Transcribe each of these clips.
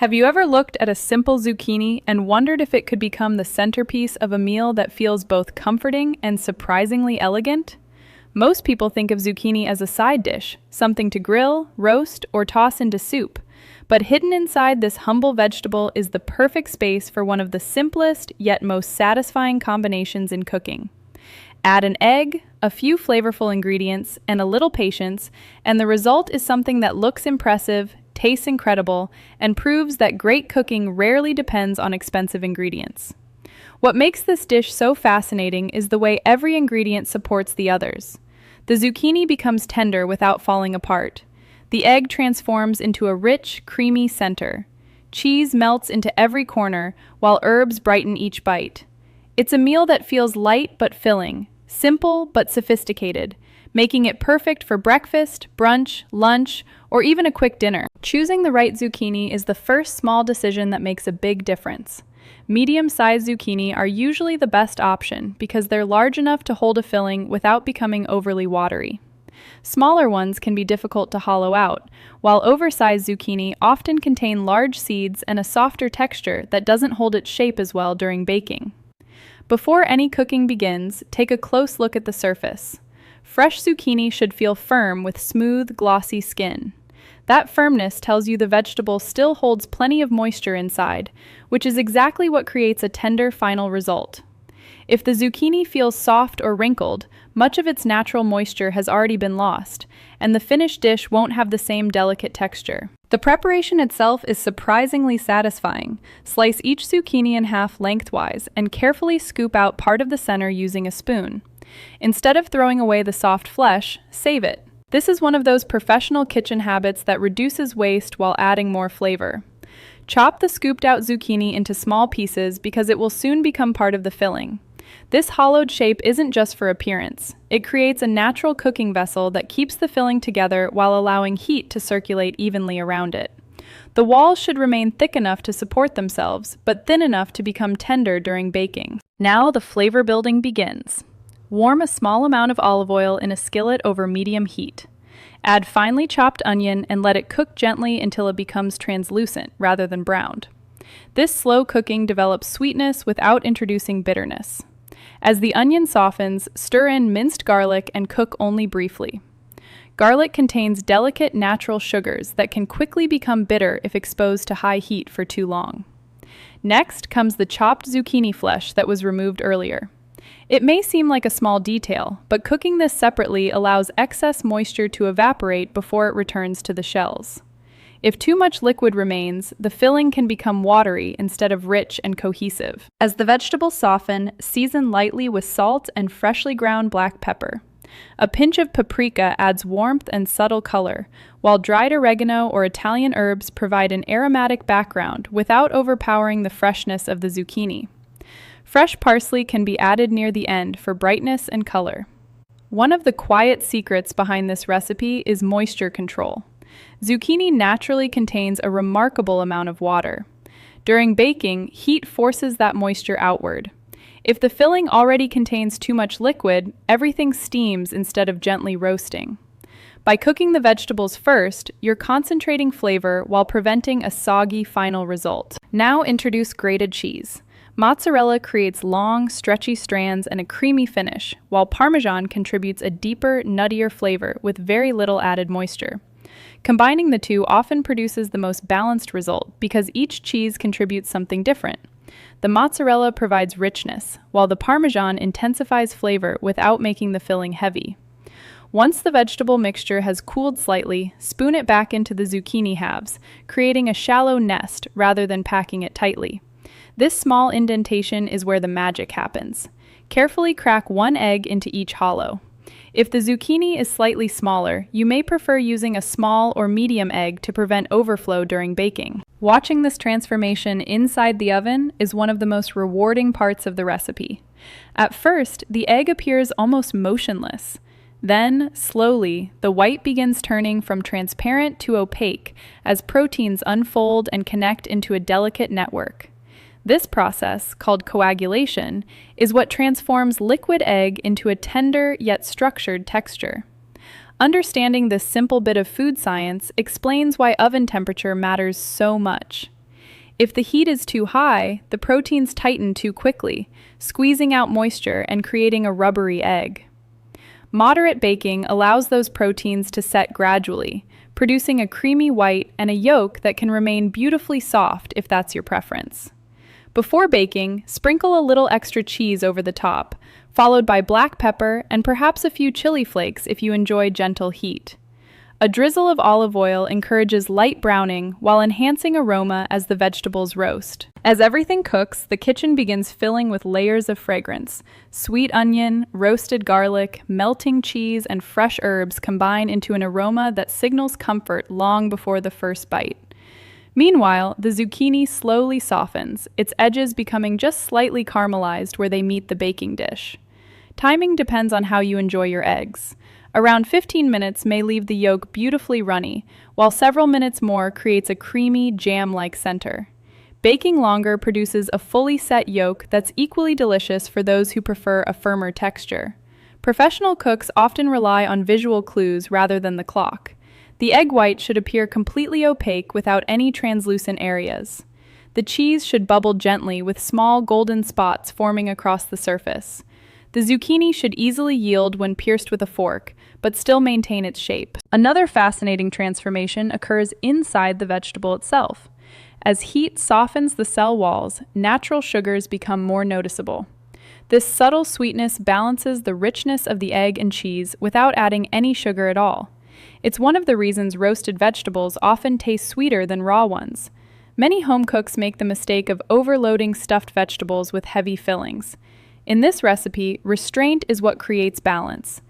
Have you ever looked at a simple zucchini and wondered if it could become the centerpiece of a meal that feels both comforting and surprisingly elegant? Most people think of zucchini as a side dish, something to grill, roast, or toss into soup. But hidden inside this humble vegetable is the perfect space for one of the simplest yet most satisfying combinations in cooking. Add an egg, a few flavorful ingredients, and a little patience, and the result is something that looks impressive, tastes incredible, and proves that great cooking rarely depends on expensive ingredients. What makes this dish so fascinating is the way every ingredient supports the others. The zucchini becomes tender without falling apart. The egg transforms into a rich, creamy center. Cheese melts into every corner, while herbs brighten each bite. It's a meal that feels light but filling, simple but sophisticated, making it perfect for breakfast, brunch, lunch, or even a quick dinner. Choosing the right zucchini is the first small decision that makes a big difference. Medium-sized zucchini are usually the best option because they're large enough to hold a filling without becoming overly watery. Smaller ones can be difficult to hollow out, while oversized zucchini often contain large seeds and a softer texture that doesn't hold its shape as well during baking. Before any cooking begins, take a close look at the surface. Fresh zucchini should feel firm with smooth, glossy skin. That firmness tells you the vegetable still holds plenty of moisture inside, which is exactly what creates a tender final result. If the zucchini feels soft or wrinkled, much of its natural moisture has already been lost, and the finished dish won't have the same delicate texture. The preparation itself is surprisingly satisfying. Slice each zucchini in half lengthwise and carefully scoop out part of the center using a spoon. Instead of throwing away the soft flesh, save it. This is one of those professional kitchen habits that reduces waste while adding more flavor. Chop the scooped out zucchini into small pieces because it will soon become part of the filling. This hollowed shape isn't just for appearance. It creates a natural cooking vessel that keeps the filling together while allowing heat to circulate evenly around it. The walls should remain thick enough to support themselves, but thin enough to become tender during baking. Now the flavor building begins. Warm a small amount of olive oil in a skillet over medium heat. Add finely chopped onion and let it cook gently until it becomes translucent rather than browned. This slow cooking develops sweetness without introducing bitterness. As the onion softens, stir in minced garlic and cook only briefly. Garlic contains delicate natural sugars that can quickly become bitter if exposed to high heat for too long. Next comes the chopped zucchini flesh that was removed earlier. It may seem like a small detail, but cooking this separately allows excess moisture to evaporate before it returns to the shells. If too much liquid remains, the filling can become watery instead of rich and cohesive. As the vegetables soften, season lightly with salt and freshly ground black pepper. A pinch of paprika adds warmth and subtle color, while dried oregano or Italian herbs provide an aromatic background without overpowering the freshness of the zucchini. Fresh parsley can be added near the end for brightness and color. One of the quiet secrets behind this recipe is moisture control. Zucchini naturally contains a remarkable amount of water. During baking, heat forces that moisture outward. If the filling already contains too much liquid, everything steams instead of gently roasting. By cooking the vegetables first, you're concentrating flavor while preventing a soggy final result. Now introduce grated cheese. Mozzarella creates long, stretchy strands and a creamy finish, while Parmesan contributes a deeper, nuttier flavor with very little added moisture. Combining the two often produces the most balanced result because each cheese contributes something different. The mozzarella provides richness, while the Parmesan intensifies flavor without making the filling heavy. Once the vegetable mixture has cooled slightly, spoon it back into the zucchini halves, creating a shallow nest rather than packing it tightly. This small indentation is where the magic happens. Carefully crack one egg into each hollow. If the zucchini is slightly smaller, you may prefer using a small or medium egg to prevent overflow during baking. Watching this transformation inside the oven is one of the most rewarding parts of the recipe. At first, the egg appears almost motionless. Then, slowly, the white begins turning from transparent to opaque as proteins unfold and connect into a delicate network. This process, called coagulation, is what transforms liquid egg into a tender yet structured texture. Understanding this simple bit of food science explains why oven temperature matters so much. If the heat is too high, the proteins tighten too quickly, squeezing out moisture and creating a rubbery egg. Moderate baking allows those proteins to set gradually, producing a creamy white and a yolk that can remain beautifully soft if that's your preference. Before baking, sprinkle a little extra cheese over the top, followed by black pepper and perhaps a few chili flakes if you enjoy gentle heat. A drizzle of olive oil encourages light browning while enhancing aroma as the vegetables roast. As everything cooks, the kitchen begins filling with layers of fragrance. Sweet onion, roasted garlic, melting cheese, and fresh herbs combine into an aroma that signals comfort long before the first bite. Meanwhile, the zucchini slowly softens, its edges becoming just slightly caramelized where they meet the baking dish. Timing depends on how you enjoy your eggs. Around 15 minutes may leave the yolk beautifully runny, while several minutes more creates a creamy, jam-like center. Baking longer produces a fully set yolk that's equally delicious for those who prefer a firmer texture. Professional cooks often rely on visual clues rather than the clock. The egg white should appear completely opaque without any translucent areas. The cheese should bubble gently with small golden spots forming across the surface. The zucchini should easily yield when pierced with a fork, but still maintain its shape. Another fascinating transformation occurs inside the vegetable itself. As heat softens the cell walls, natural sugars become more noticeable. This subtle sweetness balances the richness of the egg and cheese without adding any sugar at all. It's one of the reasons roasted vegetables often taste sweeter than raw ones. Many home cooks make the mistake of overloading stuffed vegetables with heavy fillings. In this recipe, restraint is what creates balance.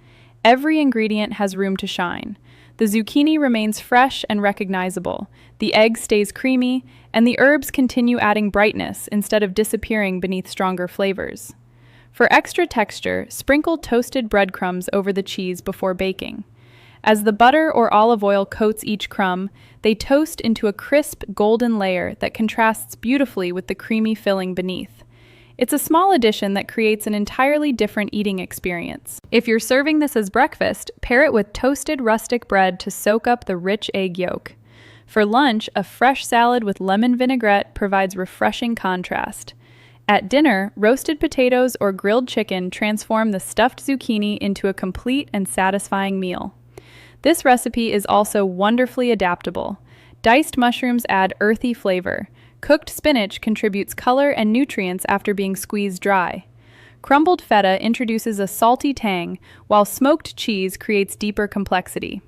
Every ingredient has room to shine. The zucchini remains fresh and recognizable, the egg stays creamy, and the herbs continue adding brightness instead of disappearing beneath stronger flavors. For extra texture, sprinkle toasted breadcrumbs over the cheese before baking. As the butter or olive oil coats each crumb, they toast into a crisp, golden layer that contrasts beautifully with the creamy filling beneath. It's a small addition that creates an entirely different eating experience. If you're serving this as breakfast, pair it with toasted rustic bread to soak up the rich egg yolk. For lunch, a fresh salad with lemon vinaigrette provides refreshing contrast. At dinner, roasted potatoes or grilled chicken transform the stuffed zucchini into a complete and satisfying meal. This recipe is also wonderfully adaptable. Diced mushrooms add earthy flavor. Cooked spinach contributes color and nutrients after being squeezed dry. Crumbled feta introduces a salty tang, while smoked cheese creates deeper complexity.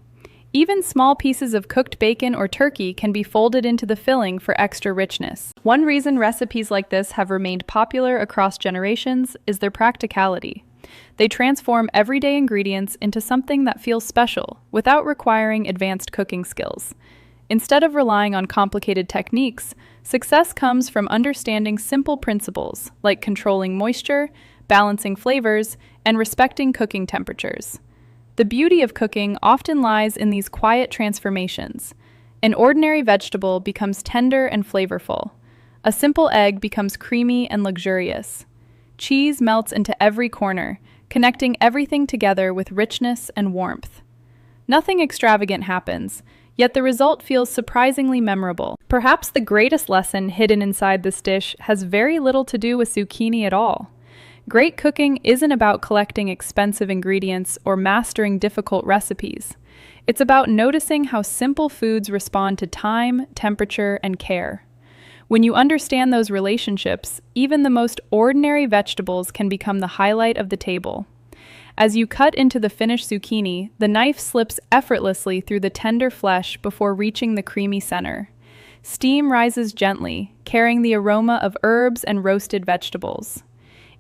Even small pieces of cooked bacon or turkey can be folded into the filling for extra richness. One reason recipes like this have remained popular across generations is their practicality. They transform everyday ingredients into something that feels special, without requiring advanced cooking skills. Instead of relying on complicated techniques, success comes from understanding simple principles like controlling moisture, balancing flavors, and respecting cooking temperatures. The beauty of cooking often lies in these quiet transformations. An ordinary vegetable becomes tender and flavorful. A simple egg becomes creamy and luxurious. Cheese melts into every corner, connecting everything together with richness and warmth. Nothing extravagant happens, yet the result feels surprisingly memorable. Perhaps the greatest lesson hidden inside this dish has very little to do with zucchini at all. Great cooking isn't about collecting expensive ingredients or mastering difficult recipes. It's about noticing how simple foods respond to time, temperature, and care. When you understand those relationships, even the most ordinary vegetables can become the highlight of the table. As you cut into the finished zucchini, the knife slips effortlessly through the tender flesh before reaching the creamy center. Steam rises gently, carrying the aroma of herbs and roasted vegetables.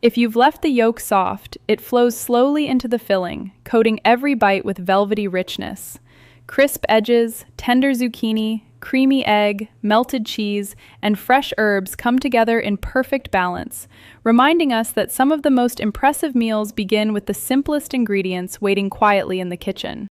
If you've left the yolk soft, it flows slowly into the filling, coating every bite with velvety richness. Crisp edges, tender zucchini, creamy egg, melted cheese, and fresh herbs come together in perfect balance, reminding us that some of the most impressive meals begin with the simplest ingredients waiting quietly in the kitchen.